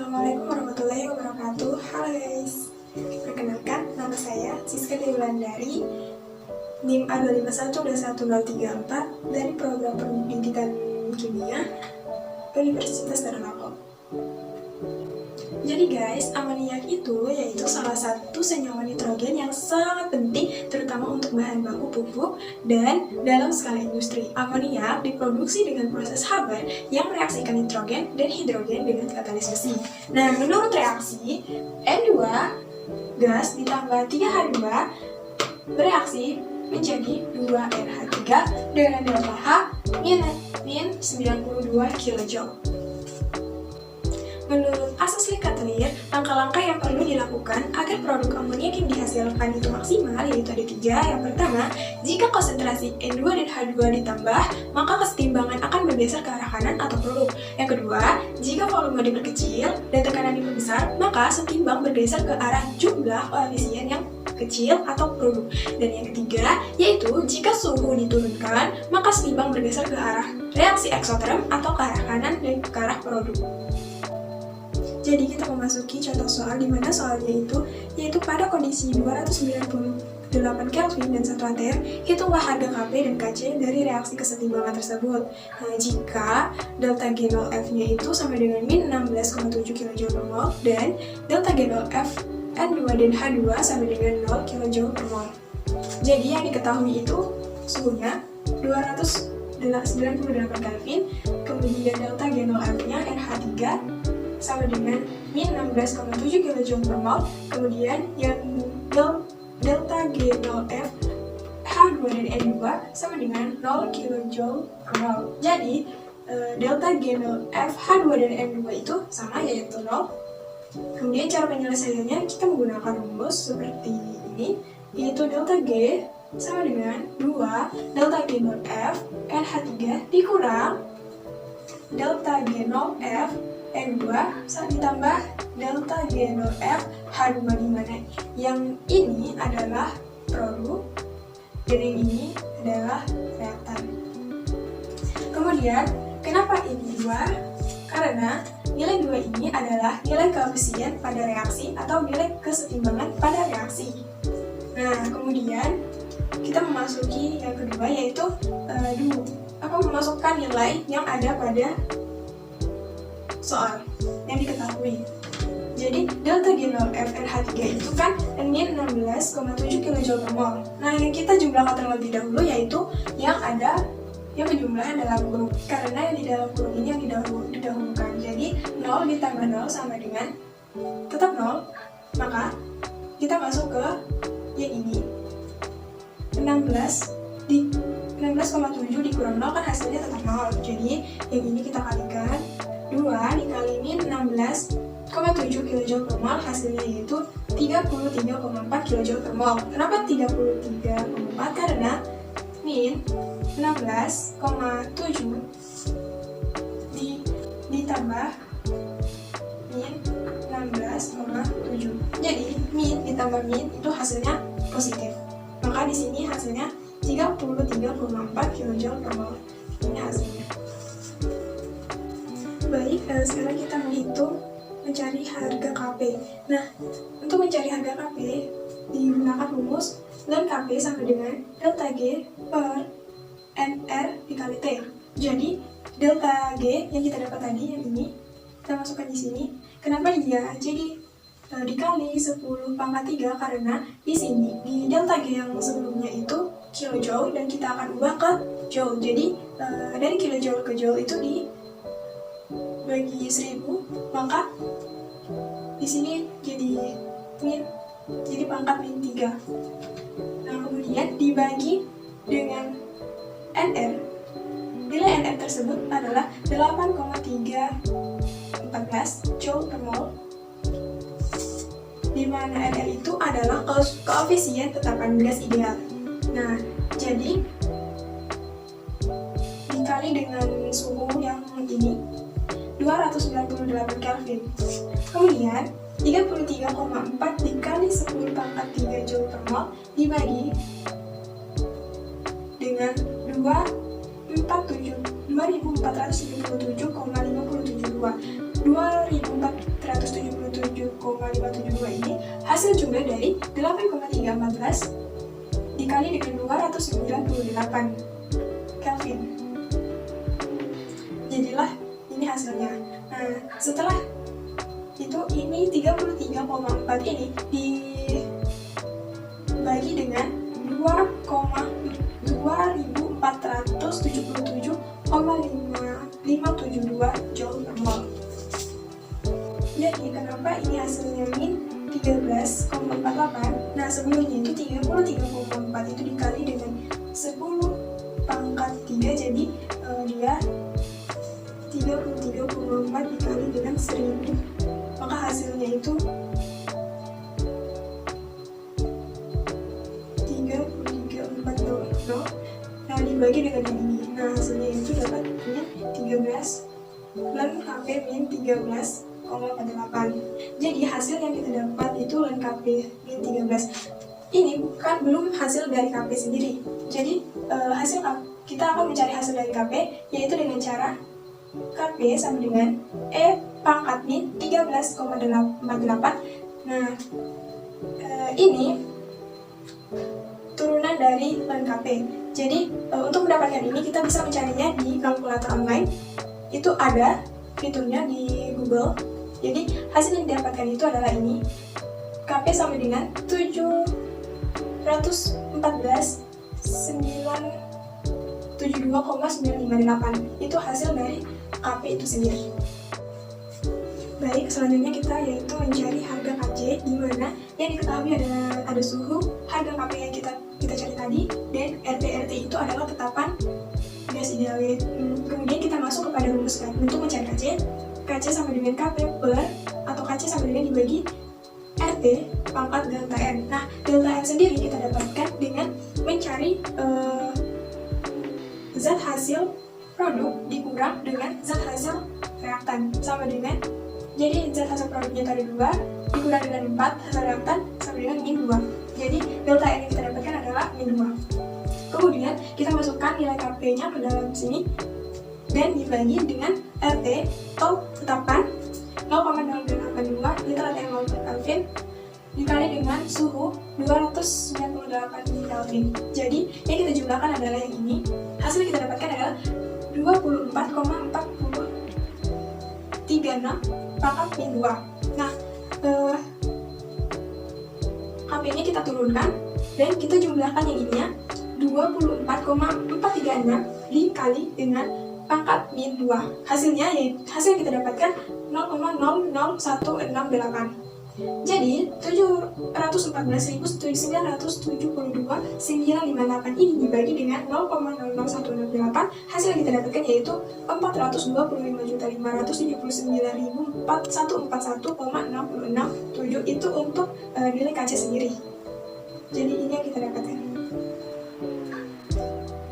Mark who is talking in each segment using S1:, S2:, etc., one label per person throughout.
S1: Assalamualaikum warahmatullahi wabarakatuh. Halo guys, perkenalkan nama saya Siska Dewi Wulandari, NIM A251-1034 dari Program Pendidikan Kimia Universitas Darul Arqam. Jadi guys, amoniak itu yaitu salah satu senyawa nitrogen yang sangat penting terutama untuk bahan baku pupuk dan dalam skala industri. Amoniak diproduksi dengan proses Haber yang mereaksikan nitrogen dan hidrogen dengan katalis besi. Nah, menurut reaksi N2 gas ditambah 3H2 bereaksi menjadi 2NH3 dengan delta H min 92 kJ. Menurut asas Lekatelir, langkah-langkah yang perlu dilakukan agar produk amoniak yang dihasilkan itu maksimal yaitu ada 3. Yang pertama, jika konsentrasi N2 dan H2 ditambah, maka kesetimbangan akan bergeser ke arah kanan atau produk. Yang kedua, jika volume diperkecil dan tekanan diperbesar, maka setimbang bergeser ke arah jumlah koefisien yang kecil atau produk. Dan yang ketiga, yaitu jika suhu diturunkan, maka setimbang bergeser ke arah reaksi eksoterm atau ke arah kanan dan ke arah produk. Jadi kita memasuki contoh soal di mana soalnya yaitu pada kondisi 298 Kelvin dan 1 ampere, hitunglah harga Kp dan Kc dari reaksi kesetimbangan tersebut. Nah, jika delta G0F-nya itu sama dengan min 16,7 kJ/mol dan delta G0F N2 dan H2 sama dengan 0 kJ/mol. Jadi yang diketahui itu suhunya 298 Kelvin, kemudian delta G0F-nya NH3 sama dengan min 16,7 kJ/mol, kemudian yang delta G0F H2 dan N2 sama dengan 0 kJ/mol. Jadi delta G0F H2 dan N2 itu sama yaitu 0. Kemudian cara penyelesaiannya kita menggunakan rumus seperti ini, yaitu delta G sama dengan 2 delta G0F NH3 dikurang delta G0F N2 ditambah delta G0F H2, di mana yang ini adalah produk dan yang ini adalah reaktan. Kemudian kenapa ini 2? Karena nilai 2 ini adalah nilai koefisien pada reaksi atau nilai kesetimbangan pada reaksi. Nah, kemudian kita memasuki yang kedua, yaitu memasukkan nilai yang ada pada soal yang diketahui. Jadi delta G0F NH3 itu kan min 16,7 kJ/mol. Nah, yang kita jumlahkan terlebih dahulu yaitu yang penjumlahan dalam grup. Karena yang di dalam grup ini yang didahulukan. Jadi 0 ditambah 0 sama dengan tetap 0. Maka kita masuk ke yang ini. 16,7 dikurang 0 kan hasilnya tetap 0. Jadi yang ini kita kalikan 2 dikali min 16,7 kJ/mol, hasilnya yaitu 33,4 kJ/mol. Kenapa 33,4? Karena min 16,7 ditambah min 16,7. Jadi min ditambah min itu hasilnya positif. Maka di sini hasilnya 33,4 kJ/mol. Ini hasilnya. Baik, sekarang kita mencari harga Kp. Nah, untuk mencari harga Kp digunakan rumus ln Kp sama dengan delta G per NR dikali T. Jadi delta G yang kita dapat tadi yang ini kita masukkan di sini. Kenapa dia? Jadi dikali 10 pangkat 3 karena di sini di delta G yang sebelumnya itu kilojoule dan kita akan ubah ke joule. Jadi dari kilojoule ke joule itu bagi 1000, maka di sini jadi pangkat min 3. Nah, kemudian dibagi dengan NR. Nilai NR tersebut adalah 8,314 Joule/mol, di mana NR itu adalah koefisien tetapan gas ideal. Nah, jadi dikali dengan suhu yang ini 298 Kelvin. Kemudian 33,4 dikali 10 pangkat 3 Joule/mol dibagi dengan 2477,572. 2477,572 ini hasil jumlah dari 8,314 dikali dengan 298 Kelvin. Jadilah ini hasilnya. Nah, setelah itu ini 33,4 ini dibagi dengan 2,2477,572 Joule per mol. Jadi kenapa ini hasilnya min 13,48? Nah, sebelumnya itu 33,4 itu dikali dengan 10 pangkat 3, jadi dia 33,4 dikali dengan 1000, maka hasilnya itu 33,400. Nah, dibagi dengan ini, nah hasilnya itu dapat min 13 dan KP min 13,48. Jadi hasil yang kita dapat itu ln KP min 13. Ini belum hasil dari KP sendiri. Jadi hasil kita akan mencari hasil dari KP yaitu dengan cara KP sama dengan E pangkat min 13,48. Nah, ini turunan dari ln KP. Jadi untuk mendapatkan ini kita bisa mencarinya di kalkulator online. Itu ada fiturnya di Google. Jadi hasil yang didapatkan itu adalah ini. KP sama dengan 714,972,958. Itu hasil dari KP itu sendiri. Baik, selanjutnya kita yaitu mencari harga KC, di mana yang diketahui ada suhu, harga KP yang kita cari tadi, dan RT itu adalah tetapan gas ideal. Kemudian kita masuk kepada rumus kan untuk mencari KC sama dengan KP per atau KC sama dengan dibagi RT pangkat delta N. Nah, delta N sendiri kita dapatkan dengan mencari zat hasil produk dikurang dengan zat hasil reaktan sama dengan, jadi zat hasil produknya tadi 2 dikurang dengan 4 hasil reaktan sama dengan min 2. Jadi delta N yang kita dapatkan adalah min 2. Kemudian kita masukkan nilai KP-nya ke dalam sini dan dibagi dengan RT atau tetapan 0,082 liter atau mol per Kelvin dikali dengan suhu 298 Kelvin. Jadi yang kita jumlahkan adalah yang ini. Hasil yang kita dapatkan adalah 24,4036 pangkat min 2. Nah, KP-nya kita turunkan dan kita jumlahkan yang ininya 24,436 dikali dengan pangkat min 2. Hasilnya hasil yang kita dapatkan 0,00168. Jadi 714.972,958 ini dibagi dengan 0,00168, hasil yang kita dapatkan yaitu 425.559.4141,667. Itu untuk nilai KC sendiri. Jadi ini yang kita dapatkan.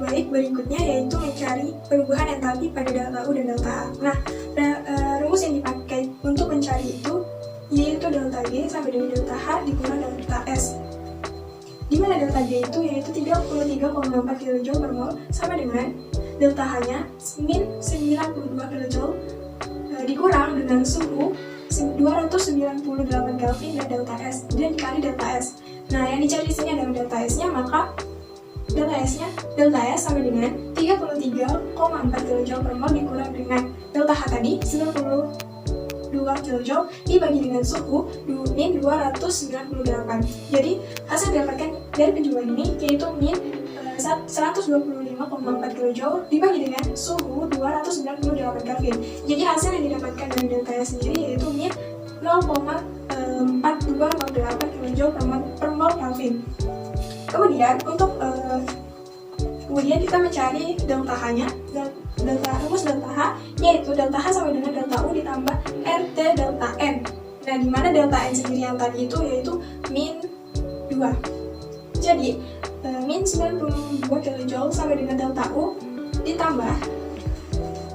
S1: Baik, berikutnya yaitu mencari perubahan entalpi pada delta U dan delta H. Nah, rumus yang dipakai untuk mencari itu yaitu delta G sama dengan delta H dikurang delta S. Di mana delta G itu yaitu 33,4 kJ per mol sama dengan delta H-nya min 92 kJ dikurang dengan suhu 298 Kelvin dan delta S dan dikali delta S. Nah, yang dicari di sini adalah delta S-nya, maka delta S sama dengan 33,4 kJ per mol dikurang dengan delta H tadi 92 kJ dibagi dengan suhu min 298. Jadi hasil didapatkan dari penjual ini yaitu min 125,4 kJ dibagi dengan suhu 298 Kelvin. Jadi hasil yang didapatkan dari delta S sendiri yaitu min 0,4208 kJ per mol Kelvin. Kemudian untuk kemudian kita mencari delta H-nya. Rumus delta H yaitu delta H sama dengan delta U ditambah RT delta N. Nah, di mana delta N sendiri yang tadi itu yaitu min 2. Jadi min 92 kJ sama dengan delta U ditambah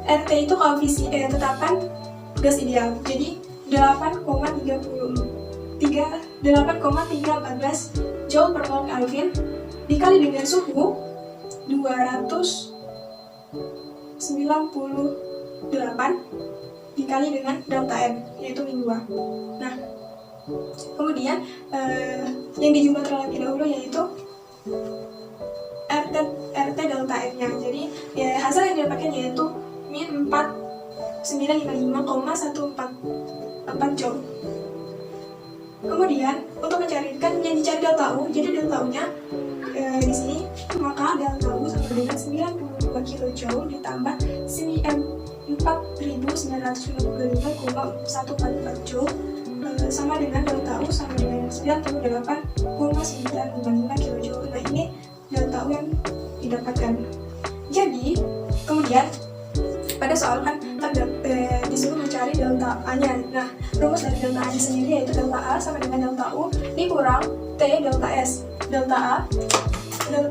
S1: RT itu koefisien tetapan gas ideal. Jadi 8,314 Joule per mol Kelvin dikali dengan suhu 298 dikali dengan delta N, yaitu min 2. Nah, kemudian yang dijumlah terlebih dahulu yaitu RT delta N-nya. Jadi ya, hasil yang didapatkan yaitu min 4955,144 joule. Kemudian untuk mencarikan yang dicari delta U, jadi delta U-nya di sini, maka delta U sama dengan 92 kJ ditambah 4955,144 joule sama dengan delta U sama dengan 98,955 kJ. Nah, ini delta U yang didapatkan. Jadi kemudian pada soal kan disuruh mencari delta A-nya. Nah, rumus dari delta A-nya sendiri yaitu delta A sama dengan delta U dikurang T delta S. Delta A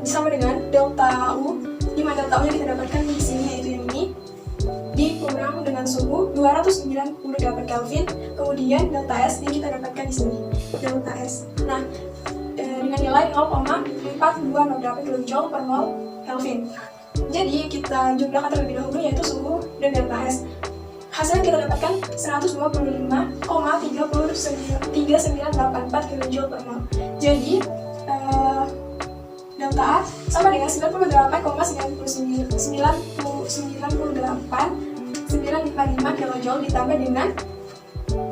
S1: sama dengan delta U, di mana delta U-nya kita dapatkan di sini yaitu yang ini, dikurang dengan suhu 298 Kelvin. Kemudian delta S yang kita dapatkan di sini, delta S. Nah, dengan nilai 0,4208 kJ per mol Kelvin. Jadi kita jumlahkan terlebih dahulu yaitu suhu dan delta S. Hasilnya kita dapatkan 125,3984 kJ per mol. Jadi delta A sama dengan 98,95958 kJ ditambah dengan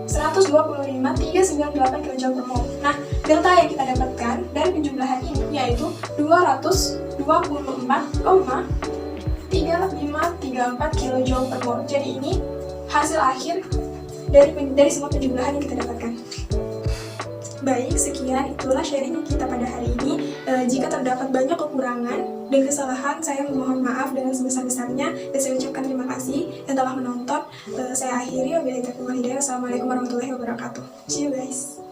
S1: 125,398 kJ per mol. Nah, delta yang kita dapatkan dari penjumlahan ini yaitu 224,3534 kJ per mol. Jadi ini hasil akhir dari semua penjumlahan yang kita dapatkan. Baik, sekian itulah sharing kita pada hari ini. Jika terdapat banyak kekurangan dan kesalahan, saya memohon maaf dengan sebesar-besarnya dan saya ucapkan terima kasih yang telah menonton. Saya akhiri, wabillahi taufiq wal hidayah. Wassalamualaikum warahmatullahi wabarakatuh. See you guys.